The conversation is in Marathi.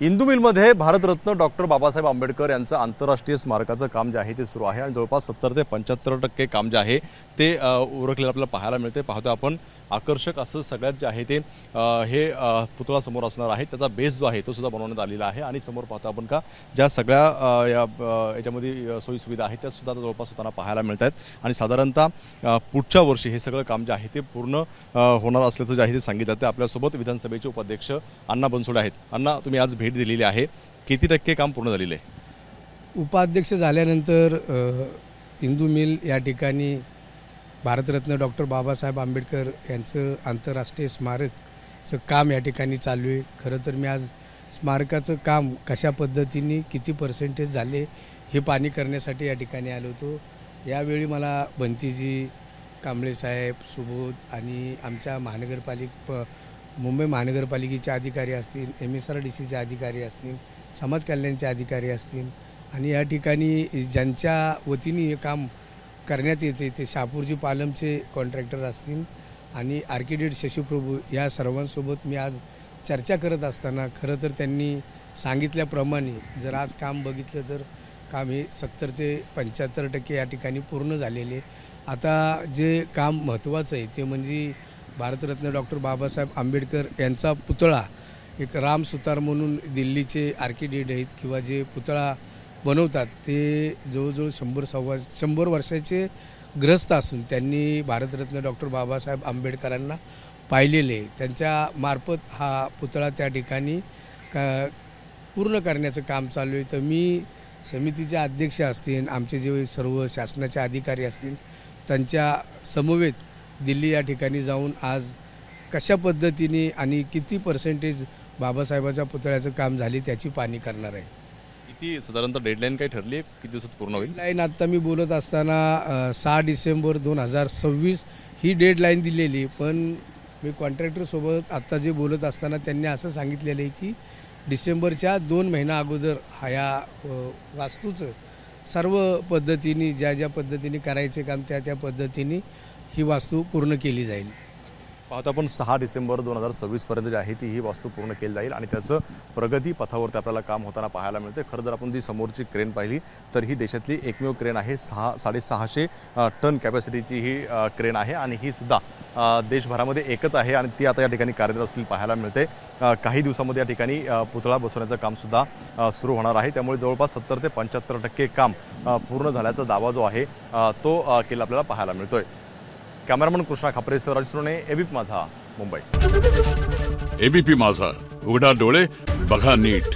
इंदू मिलमध्ये भारतरत्न डॉक्टर बाबासाहेब आंबेडकर यांचं आंतरराष्ट्रीय स्मारकाचं काम जे आहे ते सुरू आहे आणि जवळपास 70 ते 75% काम जे आहे ते उरकलेलं आपल्याला पाहायला मिळते। पाहतो आपण आकर्षक असं सगळ्यात जे आहे ते हे पुतळा समोर असणार आहे, त्याचा बेस जो आहे तो सुद्धा बनवण्यात आलेला आहे आणि समोर पाहतो आपण का ज्या सगळ्या याच्यामध्ये सोयी सुविधा आहेत त्या सुद्धा जवळपास होताना पाहायला मिळतात आणि साधारणतः पुढच्या वर्षी हे सगळं काम जे आहे ते पूर्ण होणार असल्याचं जे आहे ते सांगितलं जातं। आपल्यासोबत विधानसभेचे उपाध्यक्ष अण्णा बनसोडे आहेत। अण्णा, तुम्ही आज भेट दिलेली आहे, किती टक्के काम पूर्ण झालेले आहे? उपाध्यक्ष झाल्यानंतर इंदू मिल या ठिकाणी भारतरत्न डॉक्टर बाबासाहेब आंबेडकर यांचं आंतरराष्ट्रीय स्मारकचं काम या ठिकाणी चालू आहे। खरं तर मी आज स्मारकाचं काम कशा पद्धतीने किती पर्सेंटेज झाले हे पाहणी करण्यासाठी या ठिकाणी आलो होतो। यावेळी मला बंतीजी कांबळे साहेब, सुबोध आणि आमच्या मुंबई महानगरपालिकेचे अधिकारी असतील, MSRDCचे अधिकारी असतील, समाज कल्याणचे अधिकारी असतील आणि या ठिकाणी ज्यांच्या वतीने हे काम करण्यात येते ते शहापूरजी पालमचे कॉन्ट्रॅक्टर असतील आणि आर्किटेक्ट शशीप्रभू या सर्वांसोबत मी आज चर्चा करत असताना खरं तर त्यांनी सांगितल्याप्रमाणे जर आज काम बघितलं तर काम हे 70 ते 75% या ठिकाणी पूर्ण झालेले। आता जे काम महत्त्वाचं आहे ते म्हणजे भारतरत्न डॉक्टर बाबासाहेब आंबेडकर यांचा पुतळा, एक राम सुतार म्हणून दिल्लीचे आर्किटेक्ट आहेत किंवा जे पुतळा बनवतात ते जवळजवळ 100 वर्षाचे ग्रस्त असून त्यांनी भारतरत्न डॉक्टर बाबासाहेब आंबेडकरांना पाहिलेले, त्यांच्या मार्फत हा पुतळा त्या ठिकाणी पूर्ण करण्याचं काम चालू आहे। तर मी समितीचे अध्यक्ष असतील, आमचे जे सर्व शासनाचे अधिकारी असतील त्यांच्या समवेत दिल्ली या ठिकाणी जाऊन आज कशा पद्धतीने आणि किती पर्सेंटेज बाबासाहेबाच्या पुतळ्याचं काम झाले त्याची पाहणी करणार आहे। किती साधारणतः डेडलाईन काय ठरली आहे, किती दिवसात पूर्ण होईल? डेडलाईन आत्ता मी बोलत असताना 6 डिसेंबर 2026 ही डेडलाईन दिलेली, पण मी कॉन्ट्रॅक्टरसोबत आत्ता जे बोलत असताना त्यांनी असं सांगितलेलं आहे की डिसेंबरच्या 2 महिना अगोदर ह्या वास्तूचं सर्व पद्धतीने ज्या पद्धतीने करायचे काम त्या पद्धतीने ही वास्तू पूर्ण केली जाईल। पाहतो आपण 6 डिसेंबर 2026 पर्यंत जी आहे ती ही वास्तू पूर्ण केली जाईल आणि त्याचं प्रगती पथावरती आपल्याला काम होताना पाहायला मिळते। खरं जर आपण ती समोरची क्रेन पाहिली तर ही देशातली एकमेव क्रेन आहे। 650 टन कॅपॅसिटीची ही क्रेन आहे आणि ही सुद्धा देशभरामध्ये एकच आहे आणि ती आता या ठिकाणी कार्यरत असलेली पाहायला मिळते। काही दिवसांमध्ये या ठिकाणी पुतळा बसवण्याचं काम सुद्धा सुरू होणार आहे, त्यामुळे जवळपास 70 ते 75% काम पूर्ण झाल्याचा दावा जो आहे तो केला आपल्याला पाहायला मिळतोय। कॅमेरामन कृष्णा खापरेसह राजेश सोने, एबीपी माझा, मुंबई। एबीपी माझा, उघडा डोळे बघा नीट।